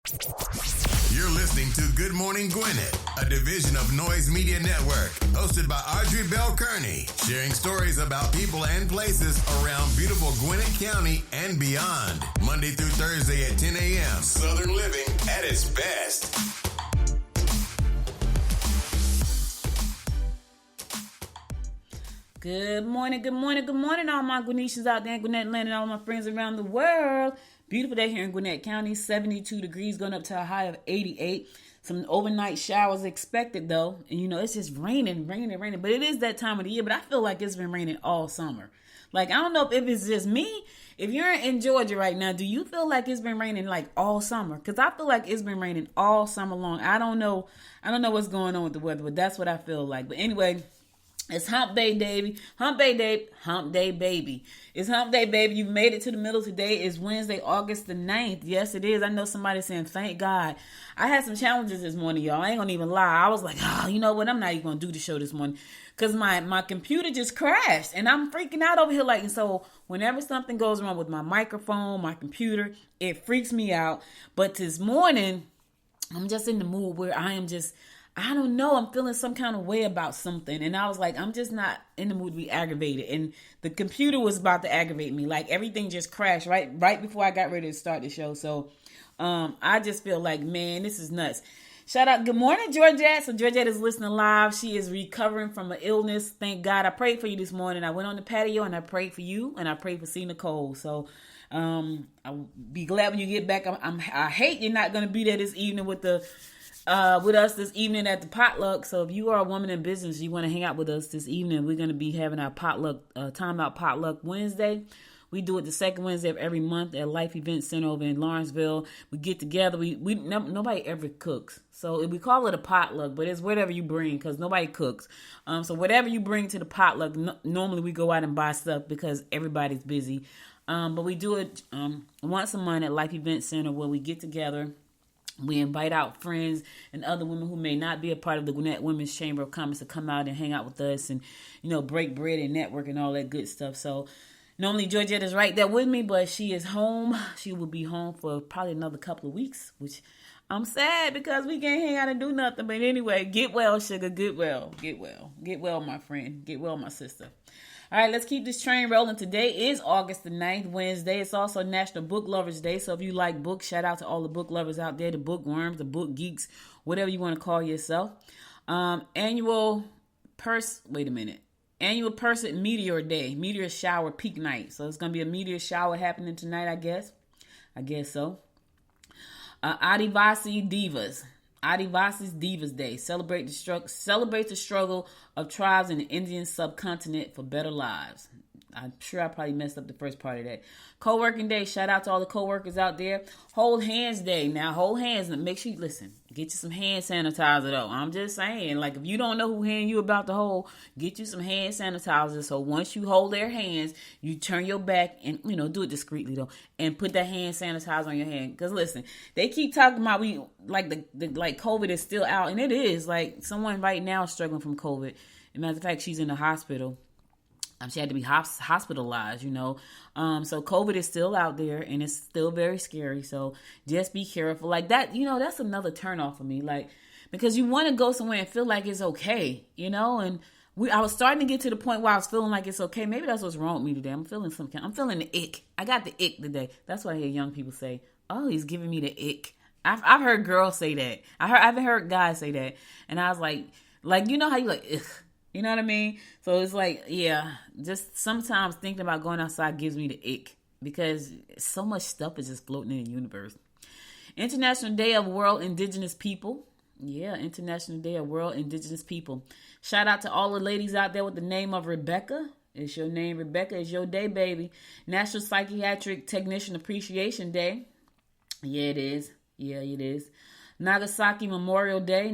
You're listening to Good Morning Gwinnett, a division of Noise Media Network, hosted by Audrey Bell Kearney, sharing stories about people and places around beautiful Gwinnett County and beyond. Monday through Thursday at 10 a.m. Southern living at its best. Good morning, all my Gwinnetians out there in Gwinnett land and all my friends around the world. Beautiful day here in Gwinnett County, 72 degrees, going up to a high of 88. Some overnight showers expected, though. And, it's just raining. But it is that time of the year, but I feel like it's been raining all summer. Like, I don't know if it's just me. If you're in Georgia right now, do you feel like it's been raining, like, all summer? Because I feel like it's been raining all summer long. I don't know what's going on with the weather, but that's what I feel like. But anyway, it's hump day, baby. Hump day, baby. It's hump day, baby. You've made it to the middle. Today is Wednesday, August the 9th. Yes, it is. I know somebody saying, thank God. I had some challenges this morning, y'all. I ain't gonna even lie. I was like, you know what? I'm not even gonna do the show this morning because my computer just crashed and I'm freaking out over here. and so whenever something goes wrong with my microphone, my computer, it freaks me out. But this morning, I'm just in the mood where I don't know. I'm feeling some kind of way about something. And I was like, I'm just not in the mood to be aggravated. And the computer was about to aggravate me. Like everything just crashed right before I got ready to start the show. So I just feel like, man, this is nuts. Shout out. Good morning, Georgette. So Georgette is listening live. She is recovering from an illness. Thank God. I prayed for you this morning. I went on the patio and I prayed for you and I prayed for C. Nicole. So I'll be glad when you get back. I hate you're not going to be there this evening with us this evening at the potluck. So if you are a woman in business, you want to hang out with us this evening, we're going to be having our potluck, timeout potluck Wednesday. We do it the second Wednesday of every month at Life Event Center over in Lawrenceville. We get together. Nobody ever cooks. So we call it a potluck, but it's whatever you bring because nobody cooks. So whatever you bring to the potluck, normally we go out and buy stuff because everybody's busy. But we do it once a month at Life Event Center where we get together. We invite out friends and other women who may not be a part of the Gwinnett Women's Chamber of Commerce to come out and hang out with us and, break bread and network and all that good stuff. So normally Georgette is right there with me, but she is home. She will be home for probably another couple of weeks, which I'm sad because we can't hang out and do nothing. But anyway, get well, sugar. Get well. Get well. Get well, my friend. Get well, my sister. All right, let's keep this train rolling. Today is August the 9th, Wednesday. It's also National Book Lovers Day. So if you like books, shout out to all the book lovers out there, the bookworms, the book geeks, whatever you want to call yourself. Annual Person Meteor Day, Meteor Shower Peak Night. So it's going to be a meteor shower happening tonight, I guess so. Adivasi Divas Day. Celebrate the struggle of tribes in the Indian subcontinent for better lives. I'm sure I probably messed up the first part of that. Co-working Day. Shout out to all the co-workers out there. Hold Hands Day. Now, hold hands and make sure you listen. Get you some hand sanitizer, though. I'm just saying, like, if you don't know who hand you about to hold, get you some hand sanitizer. So once you hold their hands, you turn your back and, do it discreetly, though, and put that hand sanitizer on your hand. Because, listen, they keep talking about like COVID is still out, and it is. Like, someone right now is struggling from COVID. As a matter of fact, she's in the hospital. She had to be hospitalized, So COVID is still out there and it's still very scary. So just be careful. Like that, that's another turnoff for me. Like, because you want to go somewhere and feel like it's okay, and I was starting to get to the point where I was feeling like it's okay. Maybe that's what's wrong with me today. I'm feeling the ick. I got the ick today. That's what I hear young people say. Oh, he's giving me the ick. I've heard girls say that. I've heard guys say that. And I was like, you know how you like, ugh. You know what I mean? So it's like, yeah, just sometimes thinking about going outside gives me the ick because so much stuff is just floating in the universe. International Day of World Indigenous People. Yeah, International Day of World Indigenous People. Shout out to all the ladies out there with the name of Rebecca. It's your name, Rebecca. It's your day, baby. National Psychiatric Technician Appreciation Day. Yeah, it is. Yeah, it is. Nagasaki Memorial Day.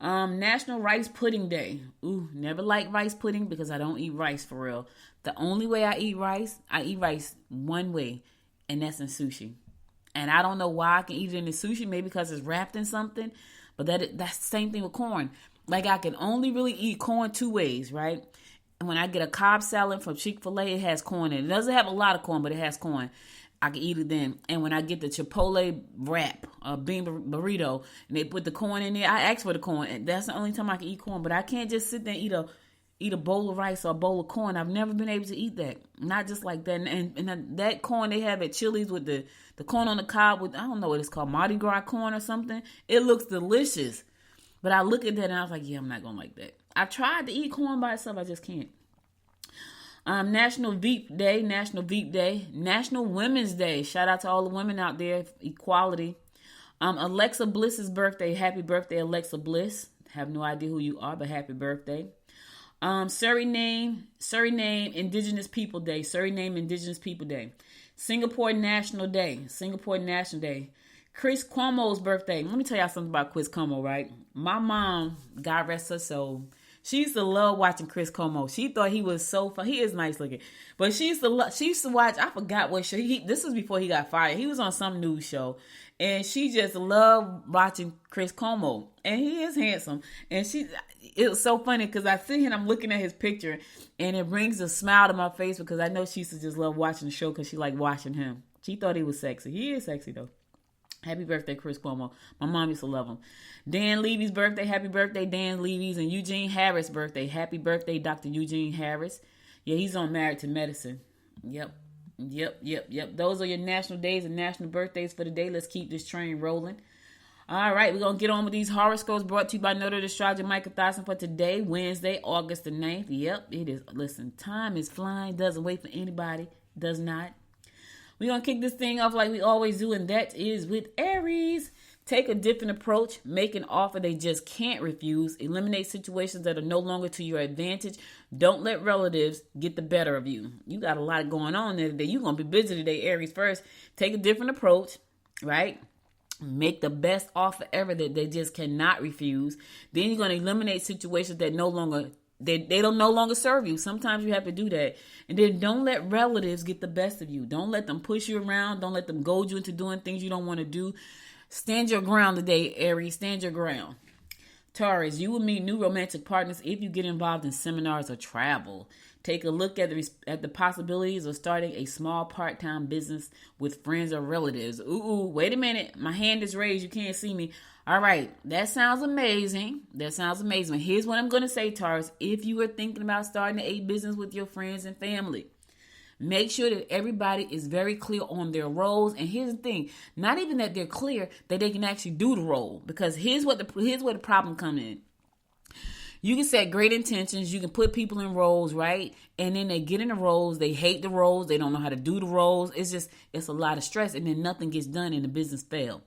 National Rice Pudding Day. Ooh, never liked rice pudding because I don't eat rice for real. The only way I eat rice one way, and that's in sushi. And I don't know why I can eat it in the sushi, maybe because it's wrapped in something, but that's the same thing with corn. Like I can only really eat corn two ways, right? And when I get a Cobb salad from Chick-fil-A, it has corn in it. It doesn't have a lot of corn, but it has corn. I can eat it then. And when I get the Chipotle wrap, bean burrito, and they put the corn in there, I ask for the corn. And that's the only time I can eat corn. But I can't just sit there and eat a bowl of rice or a bowl of corn. I've never been able to eat that. Not just like that. And that corn they have at Chili's with the corn on the cob with, I don't know what it's called, Mardi Gras corn or something. It looks delicious. But I look at that and I was like, yeah, I'm not going to like that. I've tried to eat corn by itself. I just can't. National Veep Day, National Women's Day. Shout out to all the women out there, equality. Alexa Bliss's birthday. Happy birthday, Alexa Bliss. Have no idea who you are, but happy birthday. Suriname Indigenous People Day. Singapore National Day. Chris Cuomo's birthday. Let me tell y'all something about Chris Cuomo, right? My mom, God rest her soul, she used to love watching Chris Cuomo. She thought he was so fun. He is nice looking. But she used to watch, I forgot what show. This was before he got fired. He was on some news show. And she just loved watching Chris Cuomo. And he is handsome. And it was so funny because I see him, I'm looking at his picture, and it brings a smile to my face because I know she used to just love watching the show because she liked watching him. She thought he was sexy. He is sexy, though. Happy birthday, Chris Cuomo. My mom used to love him. Dan Levy's birthday. Happy birthday, Dan Levy's. And Eugene Harris' birthday. Happy birthday, Dr. Eugene Harris. Yeah, he's on Married to Medicine. Yep. Those are your national days and national birthdays for the day. Let's keep this train rolling. All right, we're going to get on with these horoscopes brought to you by Noted Astrologer Michael Thorson for today, Wednesday, August the 9th. Yep, it is. Listen, time is flying. Doesn't wait for anybody. Does not. We're going to kick this thing off like we always do, and that is with Aries. Take a different approach. Make an offer they just can't refuse. Eliminate situations that are no longer to your advantage. Don't let relatives get the better of you. You got a lot going on there today. You're going to be busy today, Aries. First, take a different approach, right? Make the best offer ever that they just cannot refuse. Then you're going to eliminate situations that no longer They don't no longer serve you. Sometimes you have to do that. And then don't let relatives get the best of you. Don't let them push you around. Don't let them goad you into doing things you don't want to do. Stand your ground today, Aries. Stand your ground. Taurus, you will meet new romantic partners if you get involved in seminars or travel. Take a look at the possibilities of starting a small part-time business with friends or relatives. Wait a minute. My hand is raised. You can't see me. All right. That sounds amazing. Here's what I'm going to say, Taurus. If you are thinking about starting a business with your friends and family, make sure that everybody is very clear on their roles. And here's the thing. Not even that they're clear, that they can actually do the role. Because here's where the problem comes in. You can set great intentions. You can put people in roles, right? And then they get in the roles. They hate the roles. They don't know how to do the roles. It's a lot of stress. And then nothing gets done and the business fails.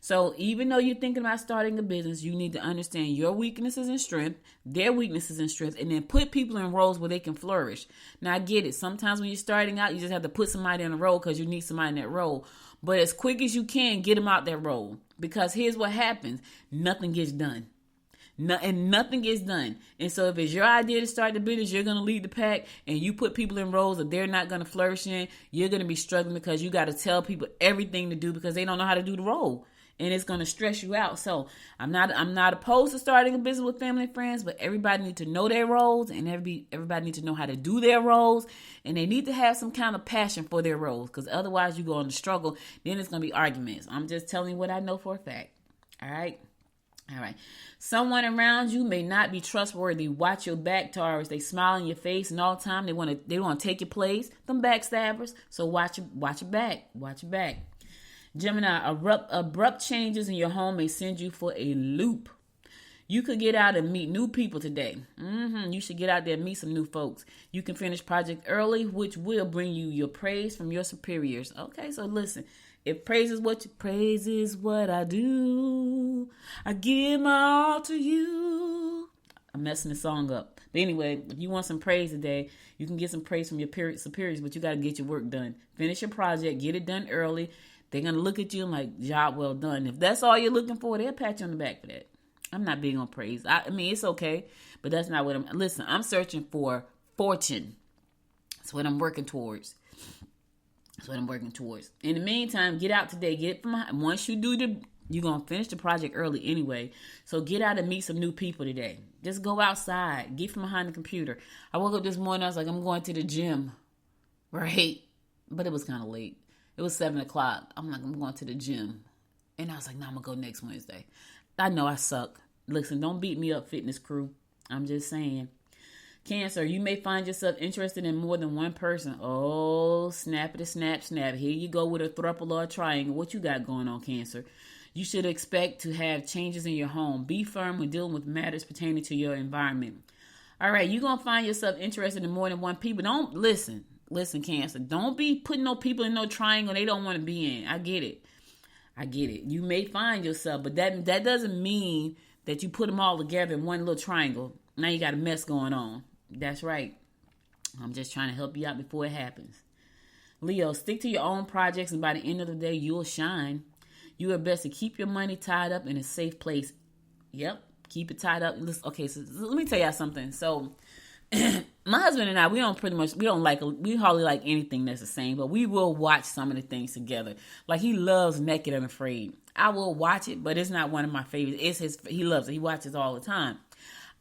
So even though you're thinking about starting a business, you need to understand your weaknesses and strength, their weaknesses and strengths, and then put people in roles where they can flourish. Now, I get it. Sometimes when you're starting out, you just have to put somebody in a role because you need somebody in that role. But as quick as you can, get them out that role. Because here's what happens. Nothing gets done. Nothing gets done. And so if it's your idea to start the business, you're going to lead the pack, and you put people in roles that they're not going to flourish in, you're going to be struggling because you got to tell people everything to do because they don't know how to do the role. And it's going to stress you out. So I'm not opposed to starting a business with family and friends, but everybody needs to know their roles, and everybody needs to know how to do their roles, and they need to have some kind of passion for their roles, because otherwise you go on to struggle. Then it's going to be arguments. I'm just telling you what I know for a fact. All right. Someone around you may not be trustworthy. Watch your back, Taurus. They smile in your face, and all the time they want to take your place. Them backstabbers. So watch your back. Watch your back. Gemini, abrupt changes in your home may send you for a loop. You could get out and meet new people today. You should get out there and meet some new folks. You can finish project early, which will bring you your praise from your superiors. Okay, so listen. If praise is what I do, I give my all to you. I'm messing the song up. But anyway, if you want some praise today, you can get some praise from your superiors, but you got to get your work done. Finish your project, get it done early. They're going to look at you like, job well done. If that's all you're looking for, they'll pat you on the back for that. I'm not big on praise. I mean, it's okay, but that's not what listen, I'm searching for fortune. That's what I'm working towards. In the meantime, get out today. Once you do you're going to finish the project early anyway. So get out and meet some new people today. Just go outside. Get from behind the computer. I woke up this morning. I was like, I'm going to the gym. Right? But it was kind of late. It was 7 o'clock. I'm like, I'm going to the gym. And I was like, no, I'm going to go next Wednesday. I know I suck. Listen, don't beat me up, fitness crew. I'm just saying. Cancer, you may find yourself interested in more than one person. Oh, snappity snap, snap. Here you go with a throuple or a triangle. What you got going on, Cancer? You should expect to have changes in your home. Be firm when dealing with matters pertaining to your environment. All right, you're going to find yourself interested in more than one people. Don't listen, Cancer. Don't be putting no people in no triangle they don't want to be in. I get it. You may find yourself, but that doesn't mean that you put them all together in one little triangle. Now you got a mess going on. That's right. I'm just trying to help you out before it happens. Leo, stick to your own projects, and by the end of the day, you'll shine. You are best to keep your money tied up in a safe place. Yep, keep it tied up. Okay, so let me tell y'all something. So, my husband and I, we hardly like anything that's the same, but we will watch some of the things together. Like, he loves Naked and Afraid. I will watch it, but it's not one of my favorites. He loves it. He watches all the time.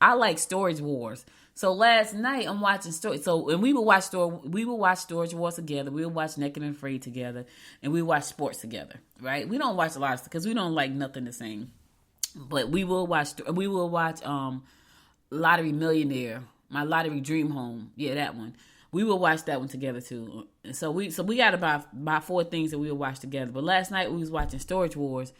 I like Storage Wars. So last night I'm watching and we would watch Storage Wars together. We would watch Naked and Afraid together, and we watch sports together. Right? We don't watch a lot of stuff because we don't like nothing the same. But we will watch Lottery Millionaire, My Lottery Dream Home. Yeah, that one. We will watch that one together too. And so we got about 4 things that we will watch together. But last night we was watching Storage Wars,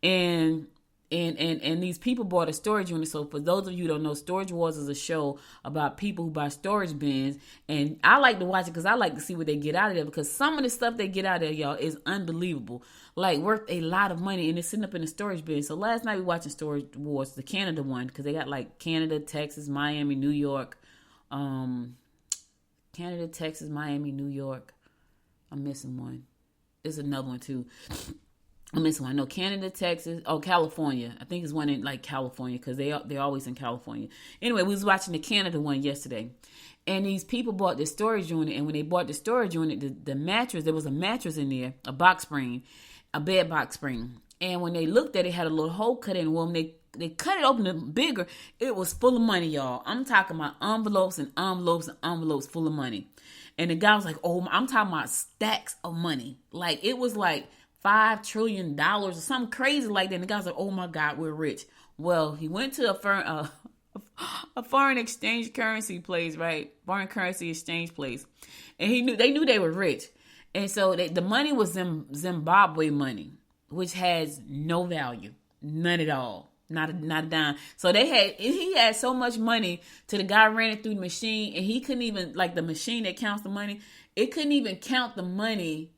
and these people bought a storage unit. So for those of you who don't know, Storage Wars is a show about people who buy storage bins. And I like to watch it because I like to see what they get out of there. Because some of the stuff they get out of there, y'all, is unbelievable. Like, worth a lot of money. And it's sitting up in a storage bin. So last night we watching Storage Wars, the Canada one. Because they got like Canada, Texas, Miami, New York. Canada, Texas, Miami, New York. I'm missing one. There's another one too. I'm missing one. No, Canada, Texas. Oh, California. I think it's one in like California because they're always in California. Anyway, we was watching the Canada one yesterday, and these people bought this storage unit. And when they bought the storage unit, the mattress, there was a mattress in there, a box spring, a bed box spring. And when they looked at it, it had a little hole cut in. Well, when they cut it open bigger, it was full of money, y'all. I'm talking about envelopes and envelopes and envelopes full of money. And the guy was like, "Oh, I'm talking about stacks of money. Like, it was like $5 trillion or something crazy like that." And the guy's like, "Oh my God, we're rich." Well, he went to a foreign exchange currency place, right? Foreign currency exchange place. And they knew they were rich. And so the money was Zimbabwe money, which has no value. None at all. Not a dime. So he had so much money till the guy ran it through the machine, and he couldn't even, like, the machine that counts the money, it couldn't even count the money.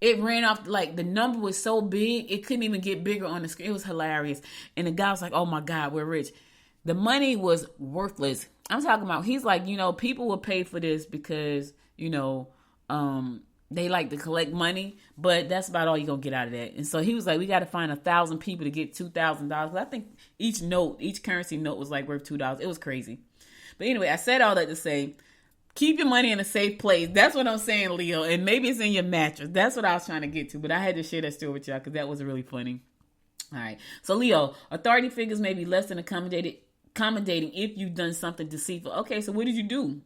It ran off, like, the number was so big, it couldn't even get bigger on the screen. It was hilarious. And the guy was like, "Oh my God, we're rich." The money was worthless. I'm talking about, he's like, people will pay for this because, they like to collect money, but that's about all you're going to get out of that. And so he was like, we got to find 1,000 people to get $2,000. I think each currency note was like worth $2. It was crazy. But anyway, I said all that to say, keep your money in a safe place. That's what I'm saying, Leo. And maybe it's in your mattress. That's what I was trying to get to. But I had to share that story with y'all because that was really funny. All right. So, Leo, authority figures may be less than accommodating if you've done something deceitful. Okay, so what did you do?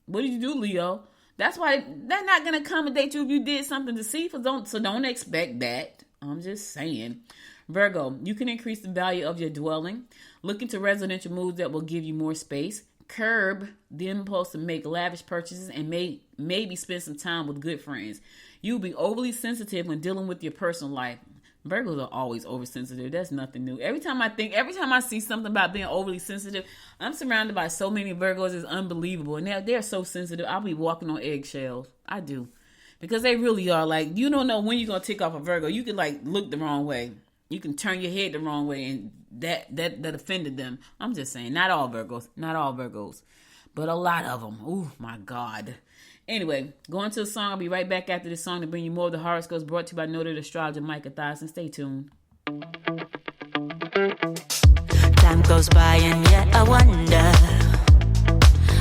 What did you do, Leo? That's why they're not going to accommodate you if you did something deceitful. Don't expect that. I'm just saying. Virgo, you can increase the value of your dwelling. Look into residential moves that will give you more space. Curb the impulse to make lavish purchases and maybe spend some time with good friends. You'll be overly sensitive when dealing with your personal life. Virgos are always oversensitive. That's nothing new. Every time I see something about being overly sensitive, I'm surrounded by so many Virgos. It's unbelievable. And they're so sensitive. I'll be walking on eggshells. I do. Because they really are. Like, you don't know when you're going to tick off a Virgo. You can, like, look the wrong way. You can turn your head the wrong way, and that offended them. I'm just saying, not all Virgos. But a lot of them. Oh, my God. Anyway, going to the song. I'll be right back after this song to bring you more of the horoscopes brought to you by noted astrologer Micah Thiason. Stay tuned. Time goes by and yet I wonder,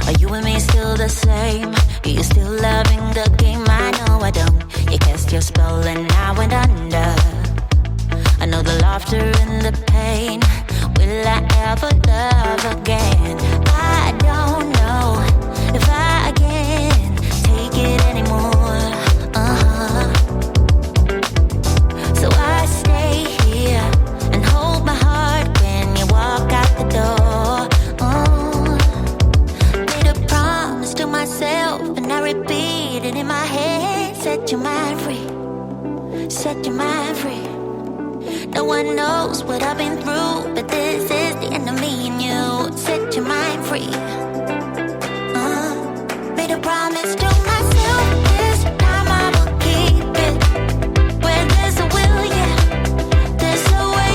are you and me still the same? Are you still loving the game? I know I don't. You cast your spell and I went under. I know the laughter and the pain. Will I ever love again? I don't know if I can take it anymore. set your mind free. No one knows what I've been through, but this is the end of me and you. Set your mind free. Made a promise to myself, this time I will keep it. Where there's a will, yeah, there's a way.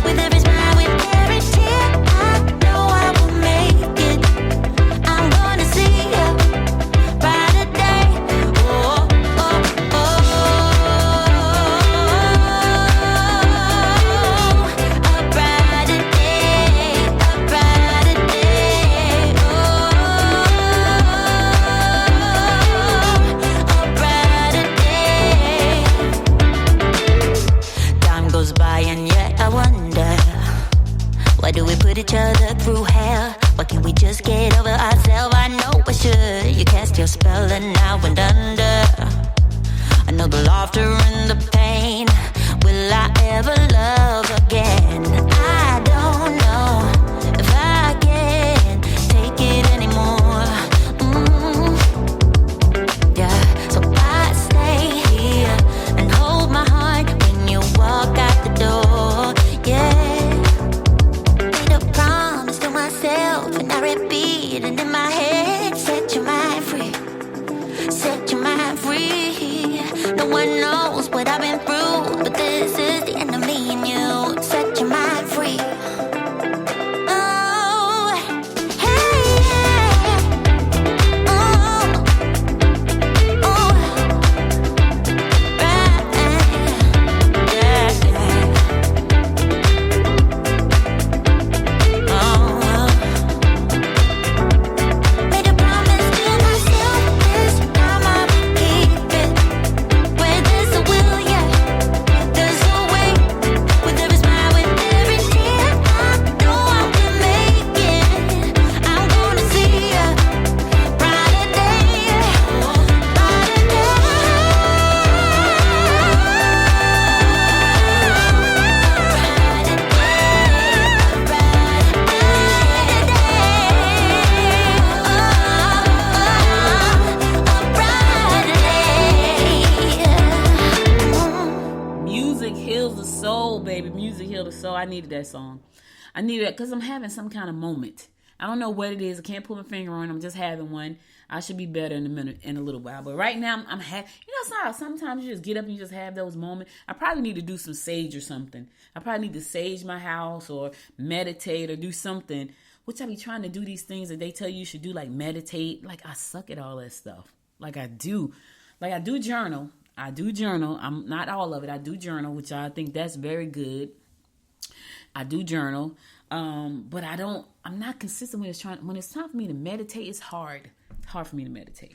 With every smile, with every tear, I know I will make it. I'm gonna see a brighter day. Oh, oh, oh, oh. A brighter day, a brighter day. Oh, a brighter day. Time goes by and yet I wonder, why do we put each other through hell? Why can't we just get over ourselves? I know I should. You cast your spell and now went under. I know the laughter and the pain. Will I ever love again? I don't know if I can take it anymore. Yeah, so I stay here and hold my heart when you walk out the door. Yeah, made a promise to myself and I repeat it in my head. Set your mind free. Set your mind free. No one knows what I've been through, but this is the end of me and you. Set your mind free. Oh, hey, yeah. Oh, oh, right, yeah, yeah. Oh, made a promise to myself, this time I will keep it. Where there's a will, yeah, there's a way. With every smile, with every tear, I know I will make it. I'm gonna see a brighter day, brighter day. Music heals the soul, baby. Music heals the soul. I needed that song. I needed it because I'm having some kind of moment. I don't know what it is. I can't put my finger on it. I'm just having one. I should be better in a minute, in a little while. But right now, I'm having, it's not how sometimes you just get up and you just have those moments. I probably need to do some sage or something. I probably need to sage my house or meditate or do something, which I be trying to do these things that they tell you should do, like meditate. Like, I suck at all that stuff. Like, I do. Like, I do journal. I'm not all of it. I do journal, which I think that's very good. I do journal. But I'm not consistent when it's time for me to meditate. It's hard. It's hard for me to meditate.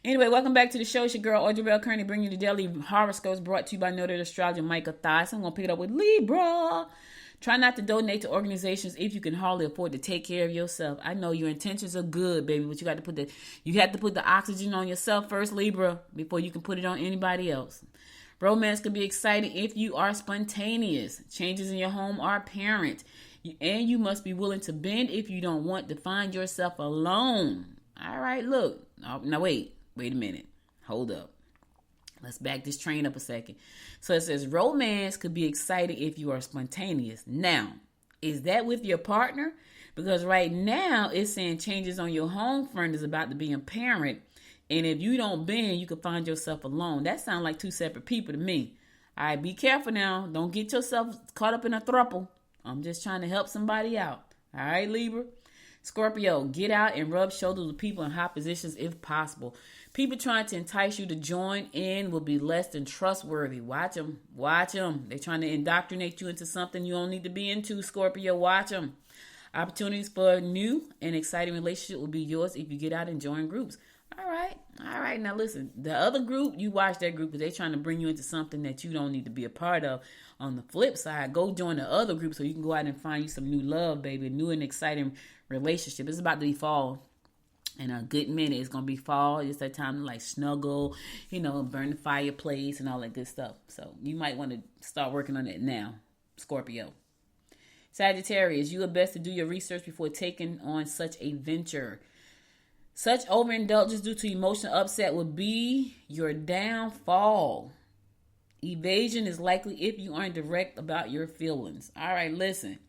Anyway, welcome back to the show. It's your girl, Audrey Bell Kearney, bringing you the daily horoscopes brought to you by noted astrologer Micah Thies. I'm going to pick it up with Libra. Try not to donate to organizations if you can hardly afford to take care of yourself. I know your intentions are good, baby, but you have to put the oxygen on yourself first, Libra, before you can put it on anybody else. Romance can be exciting if you are spontaneous. Changes in your home are apparent. And you must be willing to bend if you don't want to find yourself alone. All right, look. Now, wait a minute. Hold up. Let's back this train up a second. So it says romance could be exciting if you are spontaneous. Now, is that with your partner? Because right now it's saying changes on your home front is about to be apparent. And if you don't bend, you could find yourself alone. That sounds like two separate people to me. All right, be careful now. Don't get yourself caught up in a throuple. I'm just trying to help somebody out. All right, Libra. Scorpio, get out and rub shoulders with people in high positions if possible. People trying to entice you to join in will be less than trustworthy. Watch them. They're trying to indoctrinate you into something you don't need to be into, Scorpio. Watch them. Opportunities for a new and exciting relationship will be yours if you get out and join groups. All right. Now listen, the other group, you watch that group because they're trying to bring you into something that you don't need to be a part of. On the flip side, go join the other group so you can go out and find you some new love, baby, a new and exciting relationship. It's about to be fall. In a good minute, it's going to be fall. It's that time to like snuggle, burn the fireplace and all that good stuff. So you might want to start working on it now, Scorpio. Sagittarius, you are best to do your research before taking on such a venture. Such overindulgence due to emotional upset will be your downfall. Evasion is likely if you aren't direct about your feelings. All right, listen.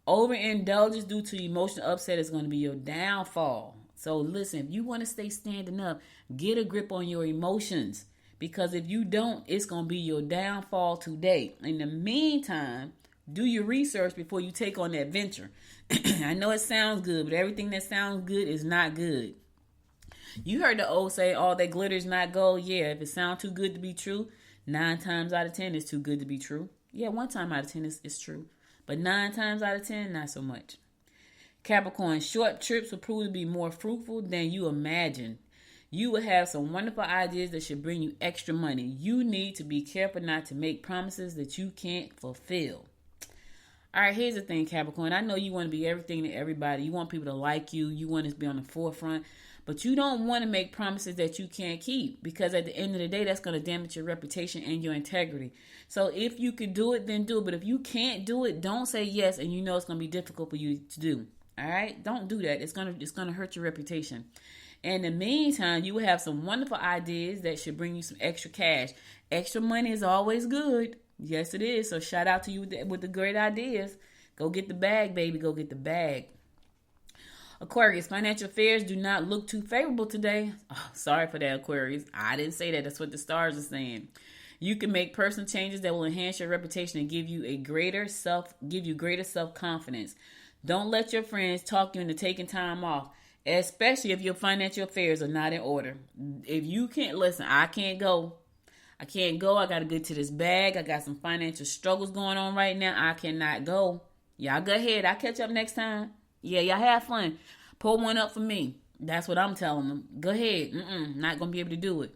Overindulgence due to emotional upset is going to be your downfall. So listen, if you want to stay standing up, get a grip on your emotions. Because if you don't, it's going to be your downfall today. In the meantime, do your research before you take on that venture. I know it sounds good, but everything that sounds good is not good. You heard the old say, all that glitters not gold. Yeah, if it sounds too good to be true, 9 times out of 10 it's too good to be true. Yeah, 1 time out of 10 is true. But 9 times out of 10, not so much. Capricorn, short trips will prove to be more fruitful than you imagine. You will have some wonderful ideas that should bring you extra money. You need to be careful not to make promises that you can't fulfill. All right, here's the thing, Capricorn. I know you want to be everything to everybody. You want people to like you. You want to be on the forefront. But you don't want to make promises that you can't keep, because at the end of the day, that's going to damage your reputation and your integrity. So if you could do it, then do it. But if you can't do it, don't say yes and you know it's going to be difficult for you to do. All right? Don't do that. It's going to hurt your reputation. In the meantime, you will have some wonderful ideas that should bring you some extra cash. Extra money is always good. Yes, it is. So shout out to you with the great ideas. Go get the bag, baby. Go get the bag. Aquarius, financial affairs do not look too favorable today. Oh, sorry for that, Aquarius. I didn't say that. That's what the stars are saying. You can make personal changes that will enhance your reputation and give you greater self-confidence. Don't let your friends talk you into taking time off, especially if your financial affairs are not in order. If you can't listen, I can't go. I got to get to this bag. I got some financial struggles going on right now. I cannot go. Y'all go ahead. I'll catch up next time. Yeah, y'all have fun. Pull one up for me. That's what I'm telling them. Go ahead. Not going to be able to do it.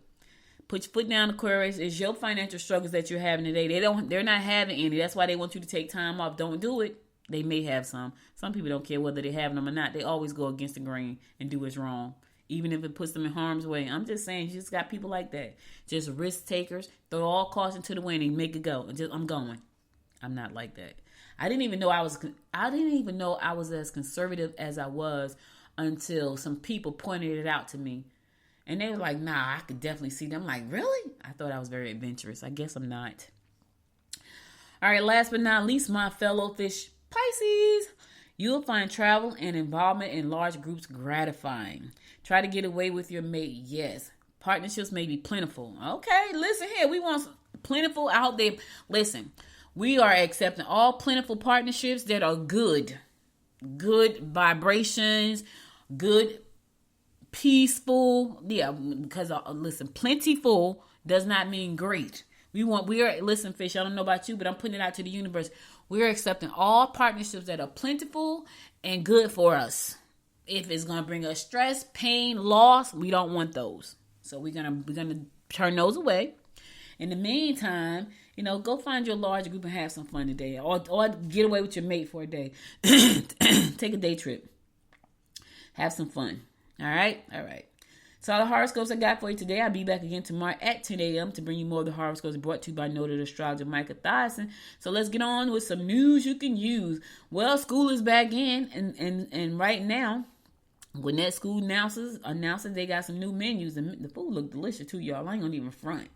Put your foot down, Aquarius. It's your financial struggles that you're having today. They're not having any. That's why they want you to take time off. Don't do it. They may have some. Some people don't care whether they're having them or not. They always go against the grain and do what's wrong, even if it puts them in harm's way. I'm just saying, you just got people like that. Just risk takers. Throw all caution to the wind and make it go. I'm going. I'm not like that. I didn't even know I was as conservative as I was until some people pointed it out to me. And they were like, nah, I could definitely see them. I'm like, really? I thought I was very adventurous. I guess I'm not. All right, last but not least, my fellow fish Pisces. You'll find travel and involvement in large groups gratifying. Try to get away with your mate, yes. Partnerships may be plentiful. Okay, listen here. We want plentiful out there. Listen. We are accepting all plentiful partnerships that are good. Good vibrations, good, peaceful. Yeah, because listen, plentiful does not mean great. Listen, fish, I don't know about you, but I'm putting it out to the universe. We're accepting all partnerships that are plentiful and good for us. If it's going to bring us stress, pain, loss, we don't want those. So we're going to turn those away. In the meantime, go find your large group and have some fun today. Or get away with your mate for a day. Take a day trip. Have some fun. All right? All right. So all the horoscopes I got for you today. I'll be back again tomorrow at 10 a.m. to bring you more of the horoscopes brought to you by noted astrologer Micah Thyssen. So let's get on with some news you can use. Well, school is back in, and right now, Gwinnett School announces they got some new menus. And the food look delicious too, y'all. I ain't gonna even front.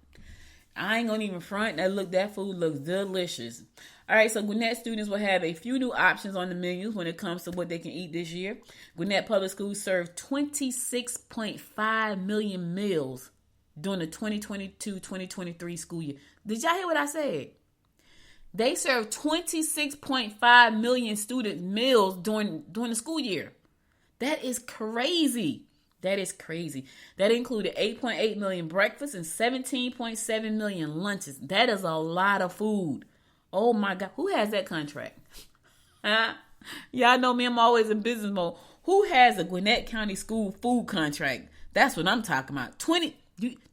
That food looks delicious. All right, so Gwinnett students will have a few new options on the menus when it comes to what they can eat this year. Gwinnett Public Schools served 26.5 million meals during the 2022-2023 school year. Did y'all hear what I said? They served 26.5 million student meals during the school year. That is crazy. That is crazy. That included 8.8 million breakfasts and 17.7 million lunches. That is a lot of food. Oh my God. Who has that contract? Y'all know me. I'm always in business mode. Who has a Gwinnett County school food contract? That's what I'm talking about. Did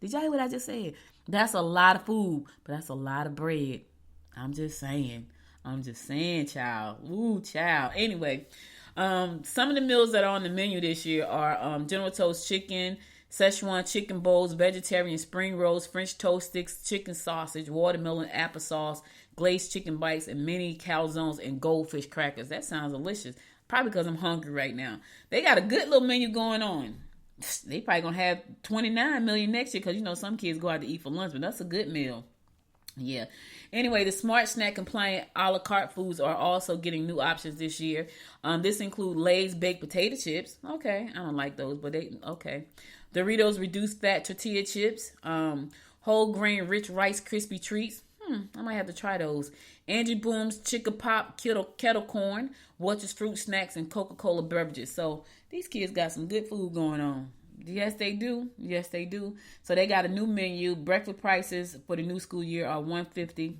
y'all hear what I just said? That's a lot of food, but that's a lot of bread. I'm just saying, child. Ooh, child. Anyway. Some of the meals that are on the menu this year are General Tso's chicken, Szechuan chicken bowls, vegetarian spring rolls, French toast sticks, chicken sausage, watermelon applesauce, glazed chicken bites, and mini calzones and goldfish crackers. That sounds delicious. Probably because I'm hungry right now. They got a good little menu going on. They probably going to have 29 million next year because, some kids go out to eat for lunch, but that's a good meal. Yeah. Anyway, the smart snack compliant a la carte foods are also getting new options this year. This include Lay's baked potato chips. Okay, I don't like those, but they okay. Doritos reduced fat tortilla chips. Whole grain rich Rice Krispie treats. I might have to try those. Angie Boom's Chicka Pop kettle corn, Welch's fruit snacks, and Coca-Cola beverages. So these kids got some good food going on. Yes, they do. Yes, they do. So they got a new menu. Breakfast prices for the new school year are $150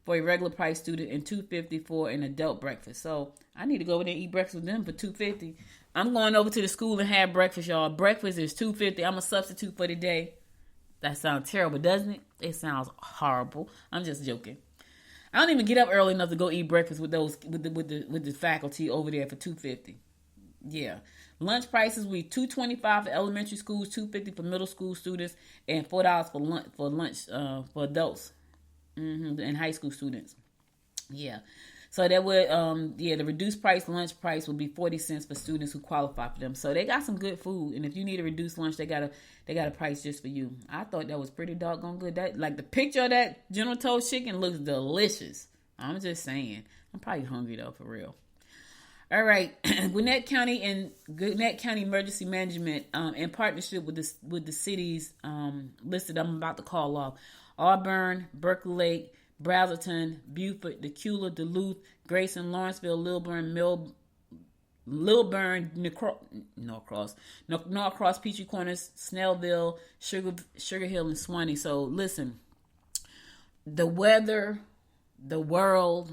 for a regular price student and $250 for an adult breakfast. So I need to go over there and eat breakfast with them for $250. I'm going over to the school and have breakfast, y'all. Breakfast is $250. I'm a substitute for the day. That sounds terrible, doesn't it? It sounds horrible. I'm just joking. I don't even get up early enough to go eat breakfast with the faculty over there for $250. Yeah. Lunch prices will be $225 for elementary schools, $250 for middle school students, and $4 for lunch for adults and high school students. Yeah. So that would the reduced price lunch price would be 40 cents for students who qualify for them. So they got some good food, and if you need a reduced lunch, they got a price just for you. I thought that was pretty doggone good. That like the picture of that General Tso's chicken looks delicious. I'm just saying. I'm probably hungry though, for real. All right, Gwinnett County and Gwinnett County Emergency Management, in partnership with the cities listed, I'm about to call off: Auburn, Berkeley Lake, Brazelton, Beaufort, Decula, Duluth, Grayson, Lawrenceville, Lilburn, Norcross, Peachtree Corners, Snellville, Sugar Hill, and Swanee. So listen, the weather, the world,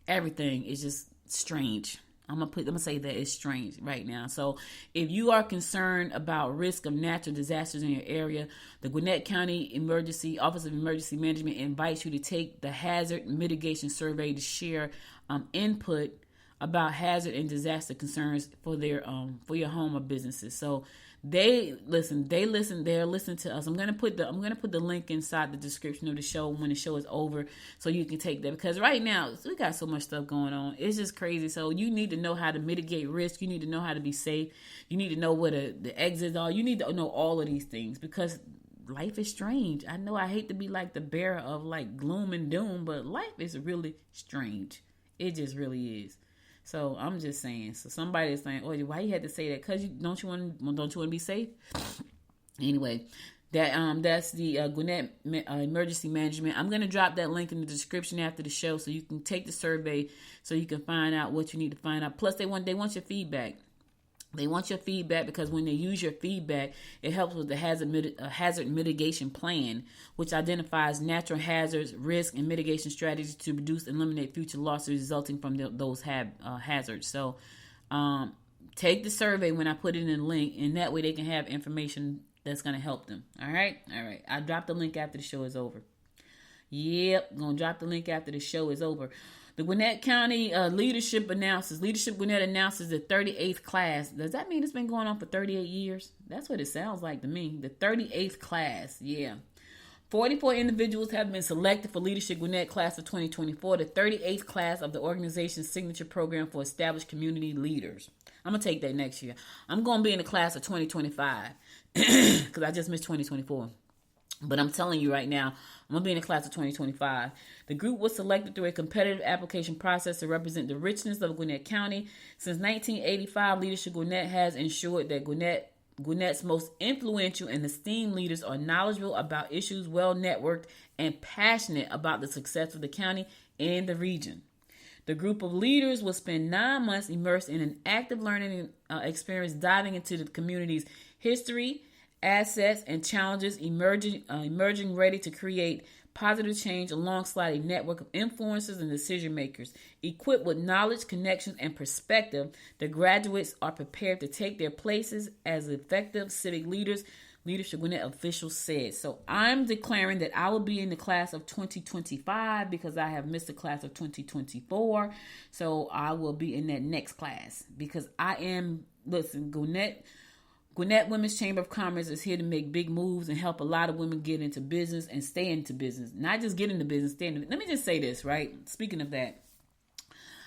everything is just strange. I'm gonna say that it's strange right now. So if you are concerned about risk of natural disasters in your area, the Gwinnett County Office of Emergency Management invites you to take the Hazard Mitigation Survey to share input about hazard and disaster concerns for your home or businesses. So they're listening to us. I'm gonna put the link inside the description of the show when the show is over, so you can take that, because right now we got so much stuff going on. It's just crazy. So you need to know how to mitigate risk. You need to know how to be safe. You need to know where the exits are. You need to know all of these things, because life is strange. I know I hate to be like the bearer of like gloom and doom, but life is really strange. It just really is. So I'm just saying. So somebody is saying, "Oh, why you had to say that? Cause don't you want to be safe?" Anyway, that's the Gwinnett Emergency Management. I'm gonna drop that link in the description after the show, so you can take the survey, so you can find out what you need to find out. Plus, they want your feedback. They want your feedback because when they use your feedback, it helps with the hazard mitigation plan, which identifies natural hazards, risk, and mitigation strategies to reduce and eliminate future losses resulting from those hazards. So take the survey when I put it in the link, and that way they can have information that's going to help them. All right. I'll drop the link after the show is over. Yep, I'm going to drop the link after the show is over. The Gwinnett County Leadership Gwinnett announces the 38th class. Does that mean it's been going on for 38 years? That's what it sounds like to me. The 38th class, yeah. 44 individuals have been selected for Leadership Gwinnett class of 2024, the 38th class of the organization's signature program for established community leaders. I'm going to take that next year. I'm going to be in the class of 2025 because I just missed 2024. But I'm telling you right now, I'm going to be in the class of 2025. The group was selected through a competitive application process to represent the richness of Gwinnett County. Since 1985, Leadership Gwinnett has ensured that Gwinnett's most influential and esteemed leaders are knowledgeable about issues, well-networked, and passionate about the success of the county and the region. The group of leaders will spend 9 months immersed in an active learning experience, diving into the community's history, assets, and challenges, emerging ready to create positive change alongside a network of influencers and decision makers. Equipped with knowledge, connections, and perspective, the graduates are prepared to take their places as effective civic leaders, Leadership Gwinnett officials said. So I'm declaring that I will be in the class of 2025 because I have missed the class of 2024. So I will be in that next class because Gwinnett Women's Chamber of Commerce is here to make big moves and help a lot of women get into business and stay into business. Not just get into business, stay into business. Let me just say this, right? Speaking of that,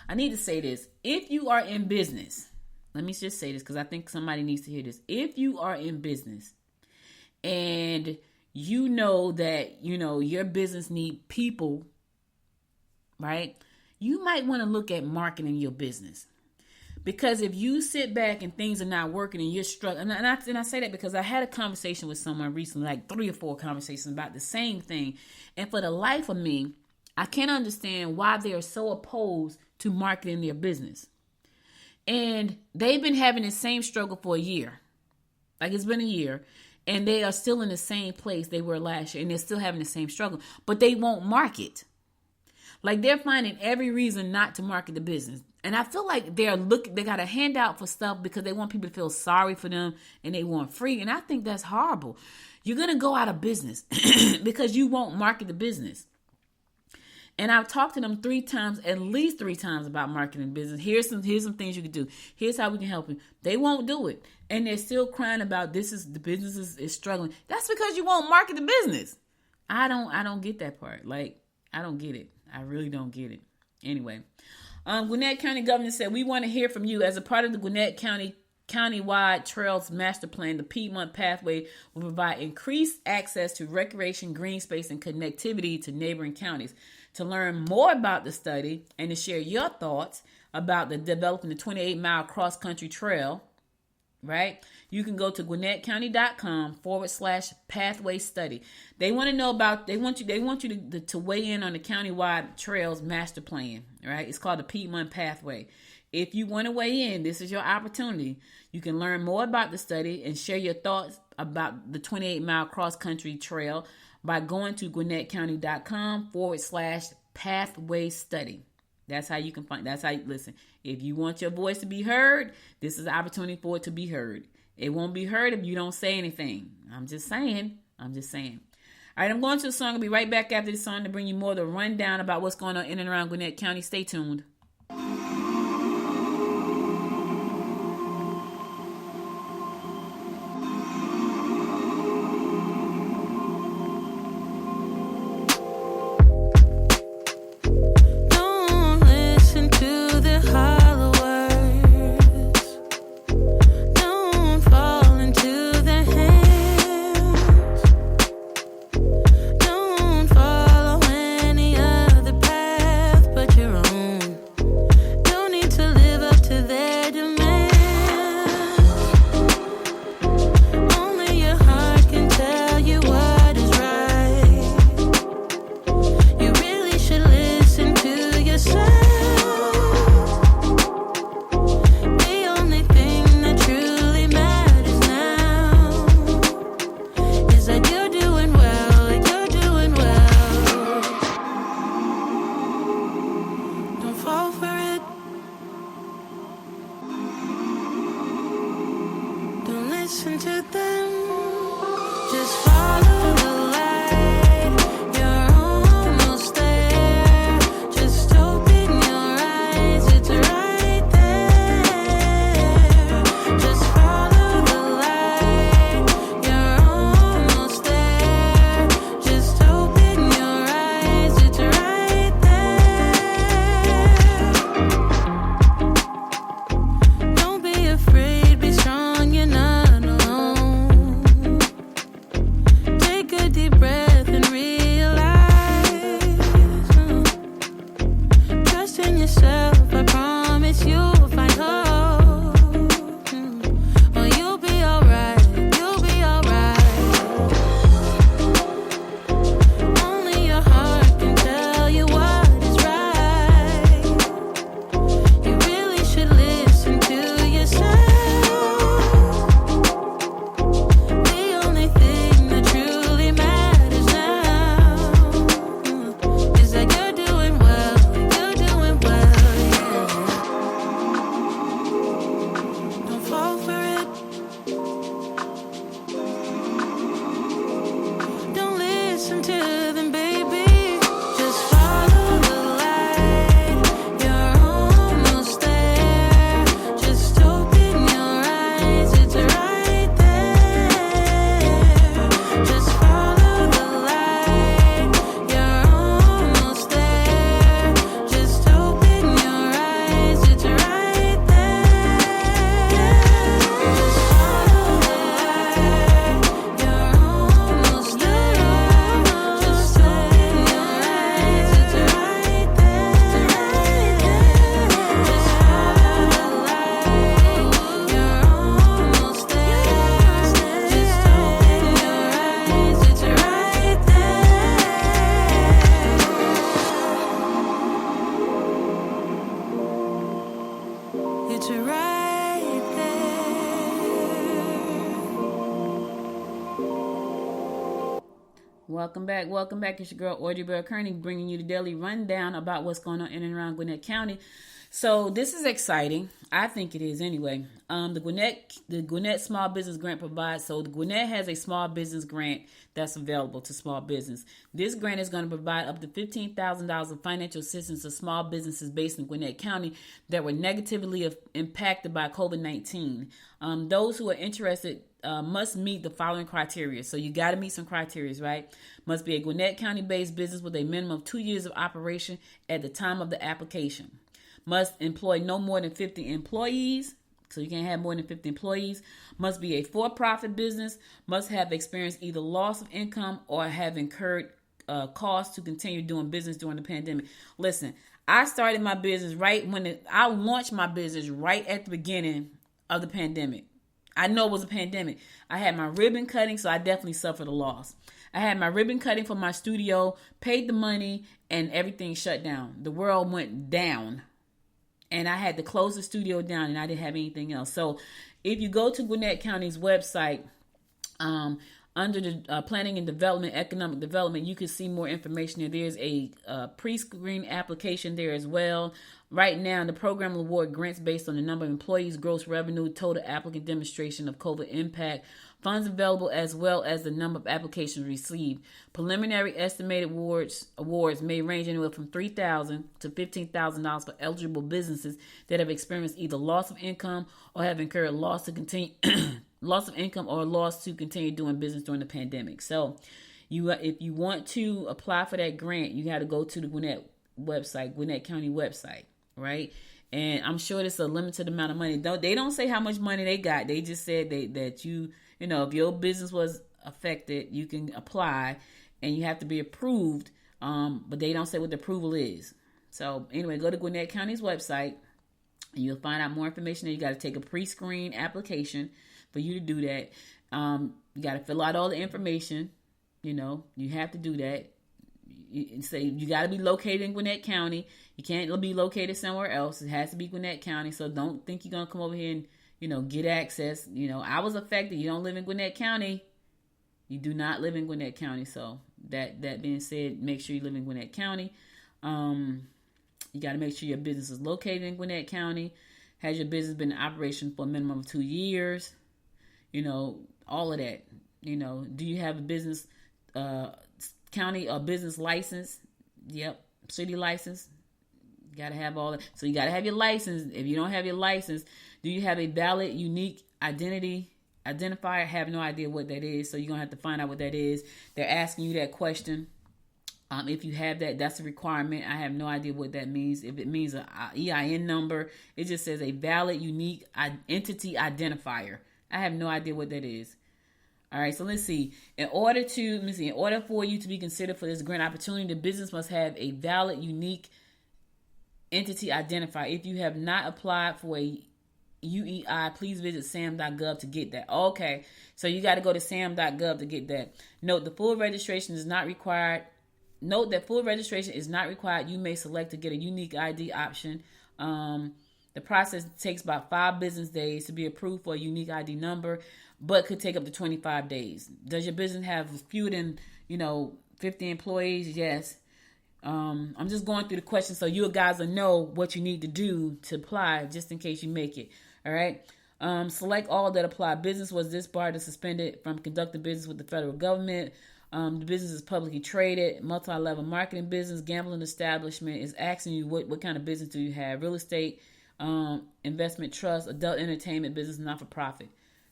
I need to say this. If you are in business, let me just say this because I think somebody needs to hear this. If you are in business and you know that, your business need people, right? You might want to look at marketing your business. Because if you sit back and things are not working and you're struggling, and I say that because I had a conversation with someone recently, like 3 or 4 conversations about the same thing. And for the life of me, I can't understand why they're so opposed to marketing their business. And they've been having the same struggle for a year. Like, it's been a year. And they are still in the same place they were last year. And they're still having the same struggle. But they won't market. Like, they're finding every reason not to market the business. And I feel like they got a handout for stuff because they want people to feel sorry for them and they want free. And I think that's horrible. You're going to go out of business because you won't market the business. And I've talked to them at least three times about marketing business. Here's some things you can do. Here's how we can help you. They won't do it. And they're still crying about the business is struggling. That's because you won't market the business. I don't get that part. Like, I don't get it. I really don't get it. Anyway, Gwinnett County governor said, we want to hear from you. As a part of the Gwinnett County-wide Trails Master Plan, the Piedmont Pathway will provide increased access to recreation, green space, and connectivity to neighboring counties. To learn more about the study and to share your thoughts about developing the 28-mile cross-country trail, right? You can go to GwinnettCounty.com/pathway study. They want to know about, they want you to weigh in on the countywide trails master plan, right? It's called the Piedmont Pathway. If you want to weigh in, this is your opportunity. You can learn more about the study and share your thoughts about the 28-mile cross-country trail by going to GwinnettCounty.com/pathway study. That's how you can listen. If you want your voice to be heard, this is an opportunity for it to be heard. It won't be heard if you don't say anything. I'm just saying. All right, I'm going to the song. I'll be right back after the song to bring you more of the rundown about what's going on in and around Gwinnett County. Stay tuned. Afraid, be strong, you're not alone. right there. Welcome back. Welcome back. It's your girl, Audrey Bell Kearney, bringing you the daily rundown about what's going on in and around Gwinnett County. So this is exciting. I think it is anyway. The Gwinnett Small Business Grant provides, so the Gwinnett has a small business grant that's available to small business. This grant is going to provide up to $15,000 of financial assistance to small businesses based in Gwinnett County that were negatively impacted by COVID-19. Those who are interested must meet the following criteria. So you got to meet some criteria, right? Must be a Gwinnett County-based business with a minimum of 2 years of operation at the time of the application. Must employ no more than 50 employees. So you can't have more than 50 employees. Must be a for-profit business. Must have experienced either loss of income or have incurred costs to continue doing business during the pandemic. Listen, I started my business I launched my business right at the beginning of the pandemic. I know it was a pandemic. I had my ribbon cutting, so I definitely suffered a loss. I had my ribbon cutting for my studio, paid the money, and everything shut down. The world went down. And I had to close the studio down, and I didn't have anything else. So if you go to Gwinnett County's website, under the Planning and Development, Economic Development, you can see more information there. There's a pre-screen application there as well. Right now, the program will award grants based on the number of employees, gross revenue, total applicant demonstration of COVID impact, funds available, as well as the number of applications received. Preliminary estimated awards may range anywhere from $3,000 to $15,000 for eligible businesses that have experienced either loss of income or have incurred loss of income or loss to continue doing business during the pandemic. So, if you want to apply for that grant, you got to go to the Gwinnett County website, right? And I'm sure it's a limited amount of money. They don't say how much money they got. They just said that if your business was affected, you can apply, and you have to be approved. But they don't say what the approval is. So anyway, go to Gwinnett County's website, and you'll find out more information there. You got to take a pre-screen application for you to do that. You got to fill out all the information. You have to do that. You got to be located in Gwinnett County. You can't be located somewhere else. It has to be Gwinnett County. So don't think you're going to come over here and, get access. I was affected. You don't live in Gwinnett County. You do not live in Gwinnett County. So that being said, make sure you live in Gwinnett County. You got to make sure your business is located in Gwinnett County. Has your business been in operation for a minimum of 2 years? All of that. Do you have a business county or business license? Yep. City license. You got to have all that. So you got to have your license. If you don't have your license, do you have a valid, unique identifier? I have no idea what that is. So you're going to have to find out what that is. They're asking you that question. If you have that, that's a requirement. I have no idea what that means. If it means an EIN number, it just says a valid, unique entity identifier. I have no idea what that is. All right, so let's see. In order for you to be considered for this grant opportunity, the business must have a valid, unique entity identifier. If you have not applied for a UEI, please visit sam.gov to get that. Okay, so you got to go to sam.gov to get that. Note that full registration is not required. You may select to get a unique ID option. The process takes about 5 business days to be approved for a unique ID number, but could take up to 25 days. Does your business have fewer than, 50 employees? Yes. I'm just going through the questions so you guys will know what you need to do to apply, just in case you make it. All right. Select all that apply. Business was disbarred or suspended from conducting business with the federal government. The business is publicly traded, multi-level marketing business, gambling establishment. Is asking you what kind of business do you have? Real estate, investment trust, adult entertainment business, not-for-profit.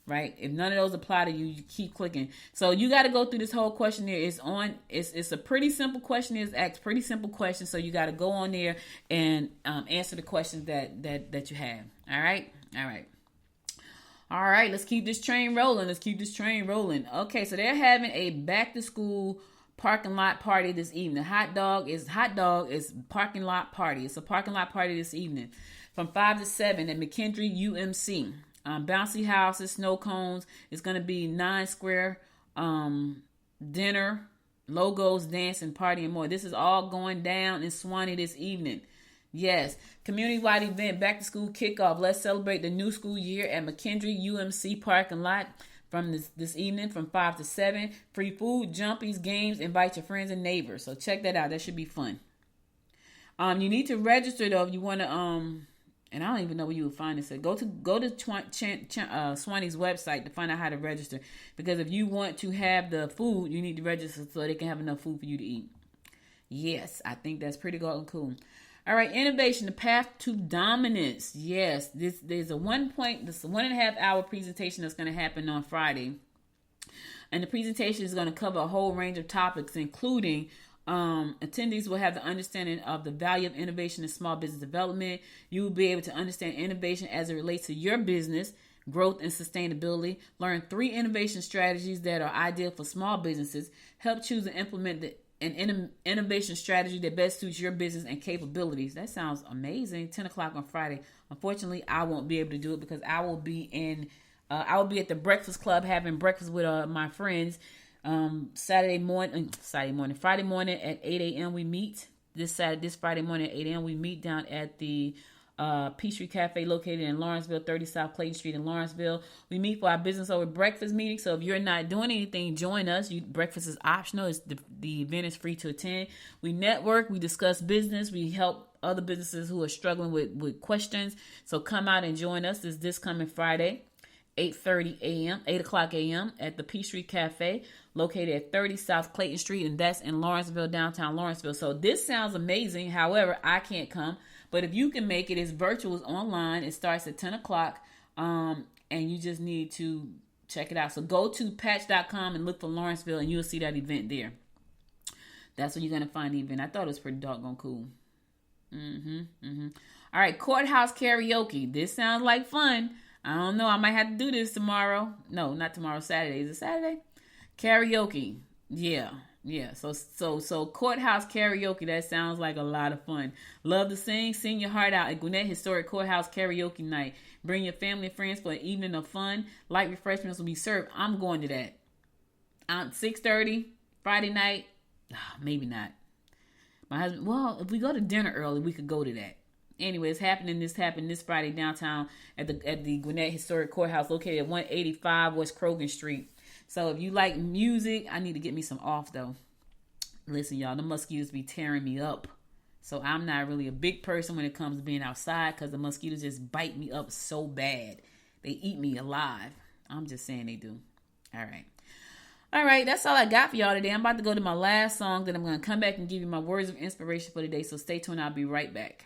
Right? If none of those apply to you, you keep clicking. So you got to go through this whole questionnaire. It's a pretty simple questionnaire. It's asked pretty simple questions. So you got to go on there and answer the questions that you have. All right. All right. Let's keep this train rolling. Okay. So they're having a back to school parking lot party this evening. Hot dog is parking lot party. It's a parking lot party this evening from 5 to 7 at McKendree UMC. Bouncy houses, snow cones. It's going to be 9 square dinner, logos, dance, and party, and more. This is all going down in Swanee this evening. Yes, community-wide event, back to school kickoff. Let's celebrate the new school year at McKendree UMC parking lot from this evening from 5 to 7. Free food, jumpies, games. Invite your friends and neighbors. So check that out. That should be fun. You need to register though if you want to. And I don't even know where you would find this. Go to Swanee's website to find out how to register. Because if you want to have the food, you need to register so they can have enough food for you to eat. Yes, I think that's pretty cool. All right, innovation, the path to dominance. Yes, there's a 1.5 hour presentation that's going to happen on Friday. And the presentation is going to cover a whole range of topics, including attendees will have the understanding of the value of innovation in small business development. You will be able to understand innovation as it relates to your business, growth, and sustainability. Learn 3 innovation strategies that are ideal for small businesses. Help choose and implement an innovation strategy that best suits your business and capabilities. That sounds amazing. 10 o'clock on Friday. Unfortunately, I won't be able to do it because I will be at the Breakfast Club having breakfast with my friends. Friday morning at 8 a.m. we meet. This Friday morning at 8 a.m. we meet down at the Peachtree Cafe located in Lawrenceville, 30 South Clayton Street in Lawrenceville. We meet for our business over breakfast meeting. So if you're not doing anything, join us. Breakfast is optional. The event is free to attend. We network. We discuss business. We help other businesses who are struggling with questions. So come out and join us. This coming Friday, 8 o'clock a.m. at the Peachtree Cafe located at 30 South Clayton Street, and that's in Lawrenceville, downtown Lawrenceville. So this sounds amazing. However, I can't come. But if you can make it, it's virtual, it's online. It starts at 10 o'clock, and you just need to check it out. So go to patch.com and look for Lawrenceville, and you'll see that event there. That's where you're going to find the event. I thought it was pretty doggone cool. All right, courthouse karaoke. This sounds like fun. I don't know. I might have to do this tomorrow. No, not tomorrow. Saturday. Is it Saturday? Karaoke. Yeah. So courthouse karaoke. That sounds like a lot of fun. Love to sing. Sing your heart out at Gwinnett Historic Courthouse Karaoke Night. Bring your family and friends for an evening of fun. Light refreshments will be served. I'm going to that. 6:30 Friday night. Maybe not. My husband. Well, if we go to dinner early, we could go to that. Anyway, This happened this Friday downtown at the Gwinnett Historic Courthouse located at 185 West Krogan Street. So if you like music, I need to get me some off though. Listen, y'all, the mosquitoes be tearing me up. So I'm not really a big person when it comes to being outside because the mosquitoes just bite me up so bad. They eat me alive. I'm just saying they do. All right, that's all I got for y'all today. I'm about to go to my last song. Then I'm going to come back and give you my words of inspiration for today. So stay tuned. I'll be right back.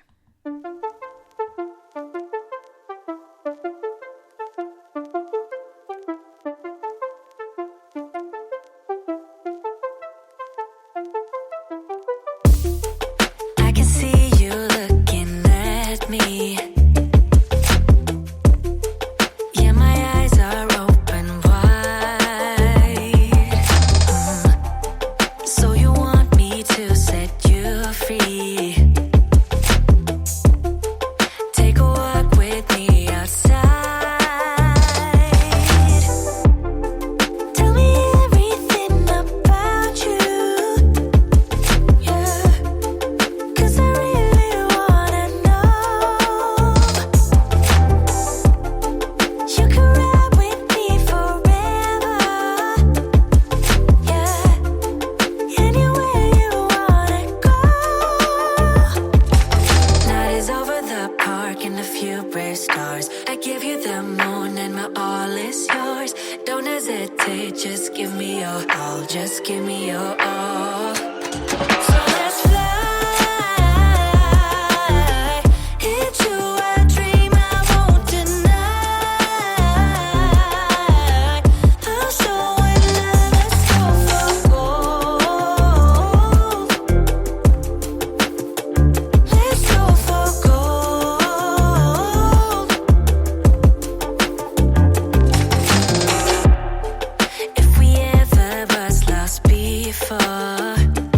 Before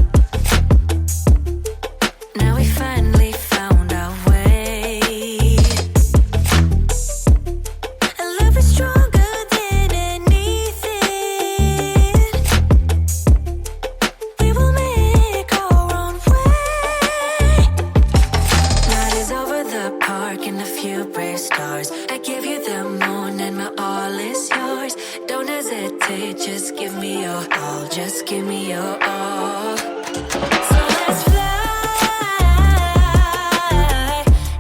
Just give me your all. So let's fly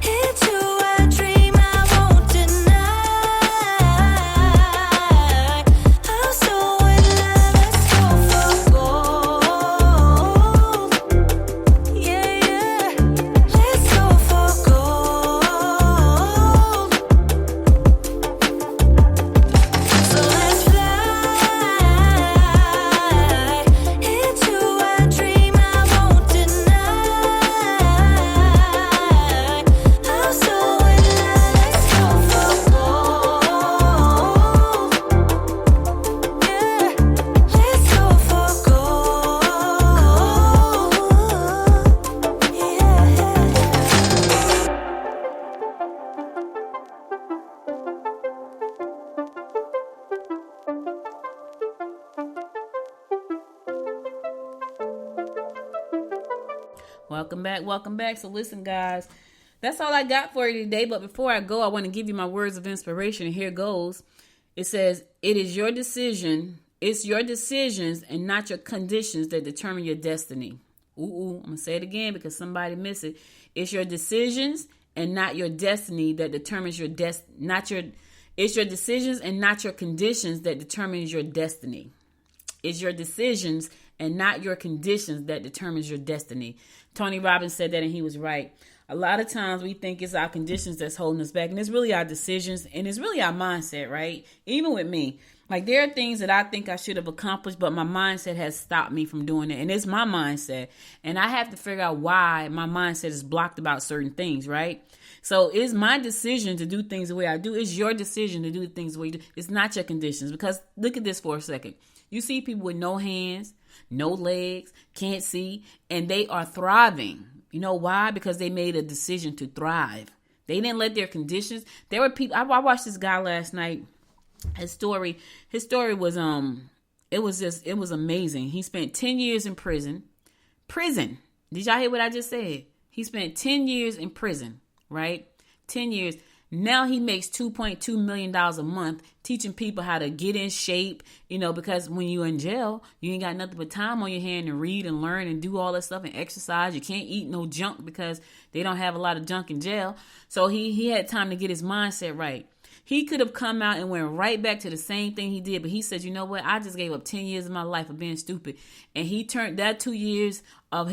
into a dream I won't deny. I'm so in love, let's go for gold. Yeah, yeah, let's go for gold. So let's fly into a dream I won't deny. I'm so in love, let's go for gold. Yeah, let's go for gold. Welcome back. So listen, guys, that's all I got for you today. But before I go, I want to give you my words of inspiration. And here goes. It says, it is your decision. It's your decisions and not your conditions that determine your destiny. I'm going to say it again because somebody missed it. It's your decisions and not your destiny that determines your it's your decisions and not your conditions that determines your destiny. It's your decisions and not your conditions that determines your destiny. Tony Robbins said that, and he was right. A lot of times we think it's our conditions that's holding us back, and it's really our decisions, and it's really our mindset, right? Even with me, like there are things that I think I should have accomplished, but my mindset has stopped me from doing it, and it's my mindset, and I have to figure out why my mindset is blocked about certain things, right? So it's my decision to do things the way I do. It's your decision to do things the way you do. It's not your conditions, because look at this for a second. You see people with no hands, no legs, can't see, and they are thriving. You know why? Because they made a decision to thrive. They didn't let their conditions. There were people. I watched this guy last night. His story was it was amazing. He spent 10 years in prison. Prison. Did y'all hear what I just said? He spent 10 years in prison, right? 10 years. Now he makes $2.2 million a month teaching people how to get in shape, because when you're in jail, you ain't got nothing but time on your hand to read and learn and do all that stuff and exercise. You can't eat no junk because they don't have a lot of junk in jail. So he had time to get his mindset right. He could have come out and went right back to the same thing he did, but he said, you know what? I just gave up 10 years of my life of being stupid. And he turned that 2 years of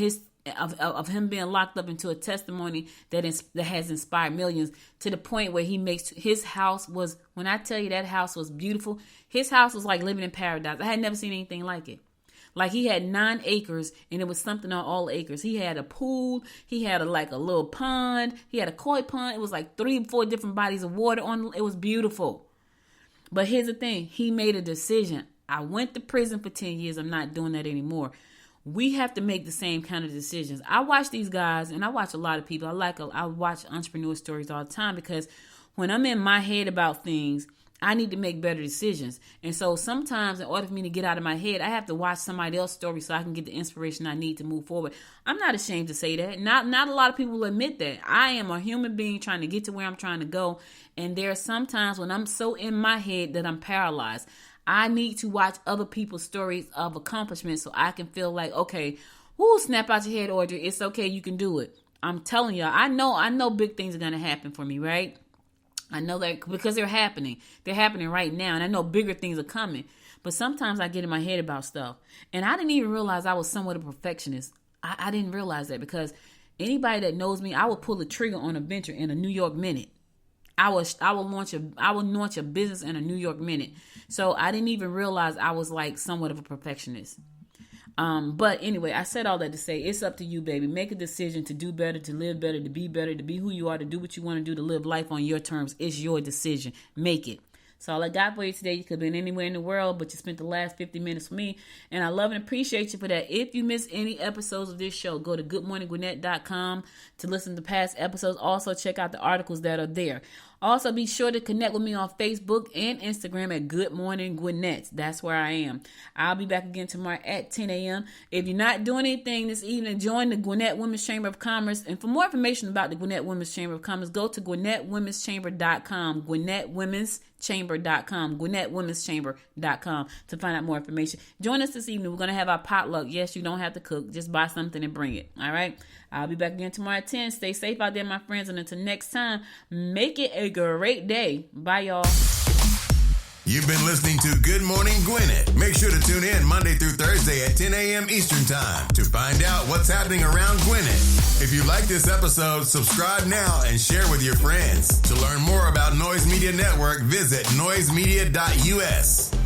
him being locked up into a testimony that has inspired millions, to the point where he makes his house was, when I tell you that house was beautiful, his house was like living in paradise. I had never seen anything like it. Like he had 9 acres and it was something on all acres. He had a pool. He had a little pond. He had a koi pond. It was like 3-4 different bodies of water on. It was beautiful. But here's the thing. He made a decision. I went to prison for 10 years. I'm not doing that anymore. We have to make the same kind of decisions. I watch these guys, and I watch a lot of people. I watch entrepreneur stories all the time, because when I'm in my head about things, I need to make better decisions. And so sometimes in order for me to get out of my head, I have to watch somebody else's story so I can get the inspiration I need to move forward. I'm not ashamed to say that. Not a lot of people will admit that. I am a human being trying to get to where I'm trying to go. And there are some times when I'm so in my head that I'm paralyzed. I need to watch other people's stories of accomplishment so I can feel like, okay, snap out your head, Audrey. It's okay. You can do it. I'm telling y'all, I know big things are going to happen for me, right? I know that because they're happening. They're happening right now. And I know bigger things are coming. But sometimes I get in my head about stuff. And I didn't even realize I was somewhat a perfectionist. I didn't realize that, because anybody that knows me, I will pull the trigger on a venture in a New York minute. I will launch a business in a New York minute. So I didn't even realize I was like somewhat of a perfectionist. But anyway, I said all that to say it's up to you, baby. Make a decision to do better, to live better, to be who you are, to do what you want to do, to live life on your terms. It's your decision. Make it. So all I got for you today. You could have been anywhere in the world, but you spent the last 50 minutes with me. And I love and appreciate you for that. If you miss any episodes of this show, go to goodmorninggwinnett.com to listen to past episodes. Also, check out the articles that are there. Also, be sure to connect with me on Facebook and Instagram at Good Morning Gwinnett. That's where I am. I'll be back again tomorrow at 10 a.m. If you're not doing anything this evening, join the Gwinnett Women's Chamber of Commerce. And for more information about the Gwinnett Women's Chamber of Commerce, go to GwinnettWomen'sChamber.com, GwinnettWomen'sChamber.com, GwinnettWomen'sChamber.com to find out more information. Join us this evening. We're going to have our potluck. Yes, you don't have to cook. Just buy something and bring it. All right? I'll be back again tomorrow at 10. Stay safe out there, my friends. And until next time, make it a great day. Bye, y'all. You've been listening to Good Morning Gwinnett. Make sure to tune in Monday through Thursday at 10 a.m. Eastern Time to find out what's happening around Gwinnett. If you like this episode, subscribe now and share with your friends. To learn more about Noise Media Network, visit noisemedia.us.